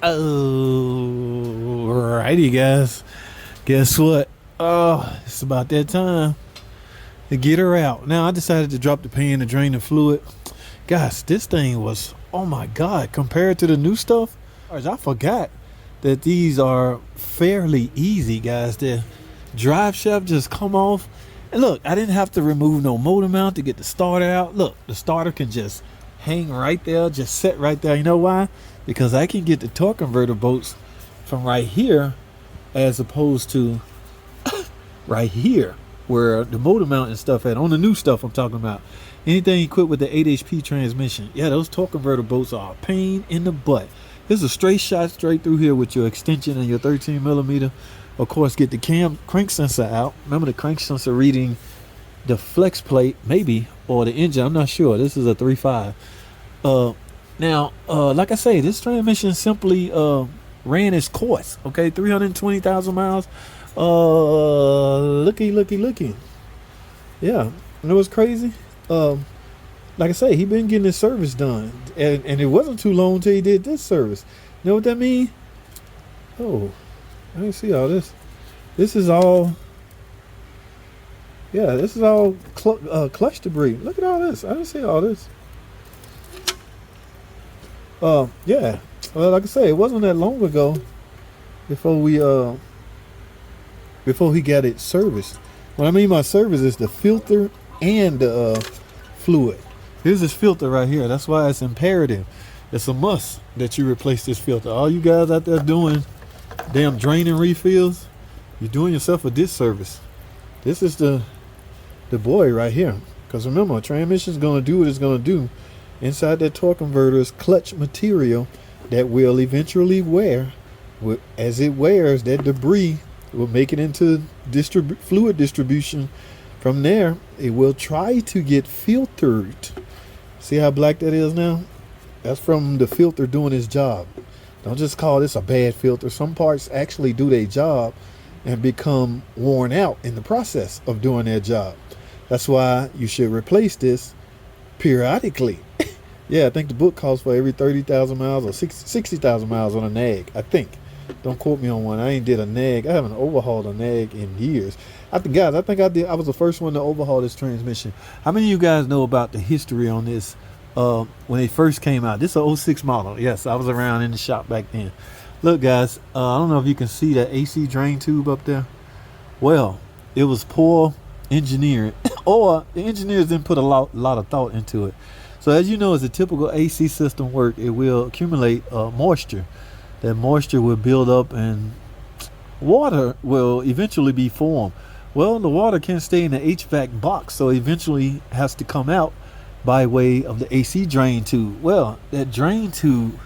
Alrighty, guys. Guess what? Oh, it's about that time to get her out. Now, I decided to drop the pan to drain the fluid. Guys, this thing was, oh my God, compared to the new stuff, I forgot that these are fairly easy, guys. The drive shaft just come off. And look, I didn't have to remove no motor mount to get the starter out. Look, the starter can just hang right there, just sit right there. You know why? Because I can get the torque converter bolts from right here as opposed to right here where the motor mount and stuff at. On the new stuff I'm talking about. Anything equipped with the 8 HP transmission. Yeah, those torque converter bolts are a pain in the butt. This is a straight shot straight through here with your extension and your 13mm. Of course, get the crank sensor out. Remember the crank sensor reading the flex plate, maybe, or the engine. I'm not sure. This is a 3.5. Now, like I say, this transmission simply ran its course. Okay, 320,000 miles. Looky. Yeah, you know what's crazy? Like I say, he been getting his service done, and it wasn't too long till he did this service. You know what that mean? Oh, I didn't see all this. This is all. Yeah, this is all clutch debris. Look at all this. I didn't see all this. Yeah. Well, like I say, it wasn't that long ago before he got it serviced. What I mean by service is the filter and the fluid. Here's this filter right here. That's why it's imperative. It's a must that you replace this filter. All you guys out there doing damn draining refills, you're doing yourself a disservice. This is the boy right here. Because remember, a transmission is going to do what it's going to do. Inside that torque converter is clutch material that will eventually wear. As it wears, that debris will make it into fluid distribution. From there, it will try to get filtered. See how black that is now? That's from the filter doing its job. Don't just call this a bad filter. Some parts actually do their job and become worn out in the process of doing their job. That's why you should replace this periodically. Yeah, I think the book calls for every 30,000 miles or 60,000 miles on a nag, I think. Don't quote me on one. I ain't did a nag. I haven't overhauled a nag in years. I think I was the first one to overhaul this transmission. How many of you guys know about the history on this when it first came out? This is a 06 model. Yes, I was around in the shop back then. Look, guys, I don't know if you can see that AC drain tube up there. Well, it was poor engineering, or the engineers didn't put a lot of thought into it. So as you know, as a typical AC system work, it will accumulate moisture. That moisture will build up and water will eventually be formed. Well, the water can't stay in the HVAC box, so eventually has to come out by way of the AC drain tube. Well, that drain tube,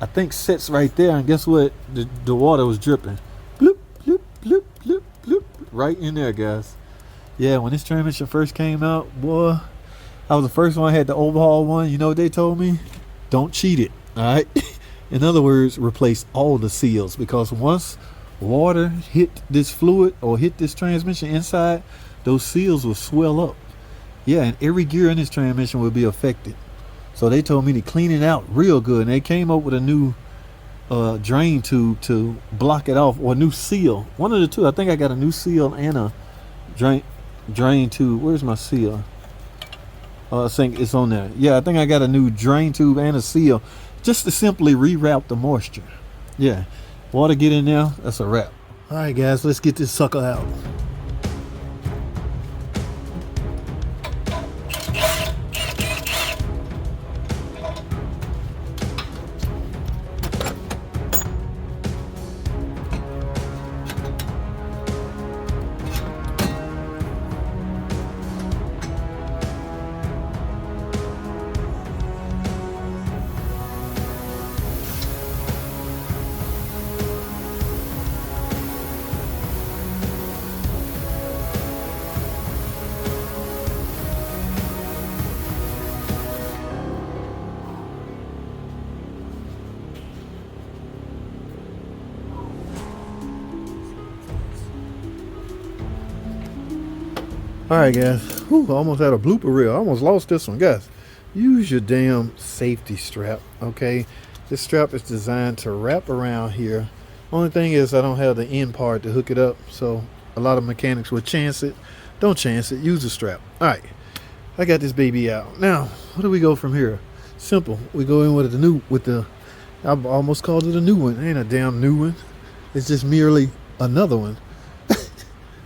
I think, sits right there, and guess what? The water was dripping. Bloop, bloop, bloop, bloop, bloop, right in there, guys. Yeah, when this transmission first came out, boy, I was the first one I had to overhaul one. You know what they told me? Don't cheat it, all right? In other words, replace all the seals, because once water hit this fluid or hit this transmission inside, those seals will swell up. Yeah, and every gear in this transmission will be affected. So they told me to clean it out real good, and they came up with a new drain tube to block it off, or a new seal. One of the two. I think I got a new seal and a drain tube. Where's my seal? I think it's on there. Yeah, I think I got a new drain tube and a seal, just to simply reroute the moisture. Yeah, water get in there, that's a wrap. All right, guys, let's get this sucker out. All right, guys. Whew, almost had a blooper reel. I almost lost this one, guys. Use your damn safety strap, okay? This strap is designed to wrap around here. Only thing is I don't have the end part to hook it up, so a lot of mechanics would chance it. Don't chance it, use the strap. All right, I got this baby out. Now, where do we go from here? Simple. We go in with I almost called it a new one. It ain't a damn new one. It's just merely another one.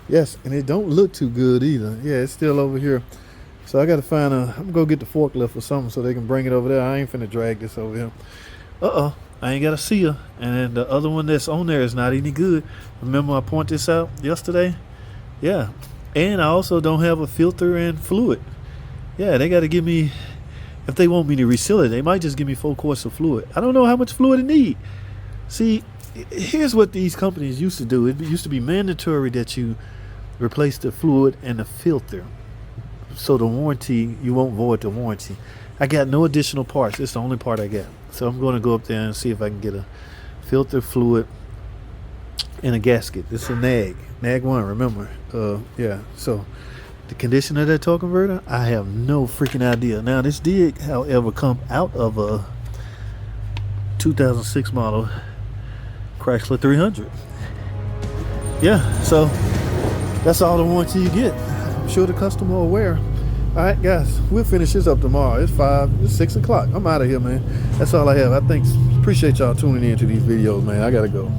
Yes, and it don't look too good either. Yeah, it's still over here. So I got to find I'm going to go get the forklift or something so they can bring it over there. I ain't finna drag this over here. I ain't got a seer. And then the other one that's on there is not any good. Remember I pointed this out yesterday? Yeah. And I also don't have a filter and fluid. Yeah, they got to give me, if they want me to reseal it, they might just give me 4 quarts of fluid. I don't know how much fluid it need. See, here's what these companies used to do. It used to be mandatory that you replace the fluid and the filter. So the warranty, you won't void the warranty. I got no additional parts. It's the only part I got. So I'm going to go up there and see if I can get a filter, fluid, and a gasket. It's a nag 1, remember. Yeah, so the condition of that torque converter, I have no freaking idea. Now this did, however, come out of a 2006 model Chrysler 300. Yeah, so that's all the warranty you get. I'm sure the customer aware. All right, guys, we'll finish this up tomorrow. It's 6 o'clock. I'm out of here, man. That's all I have. I think appreciate y'all tuning in to these videos, man. I gotta go.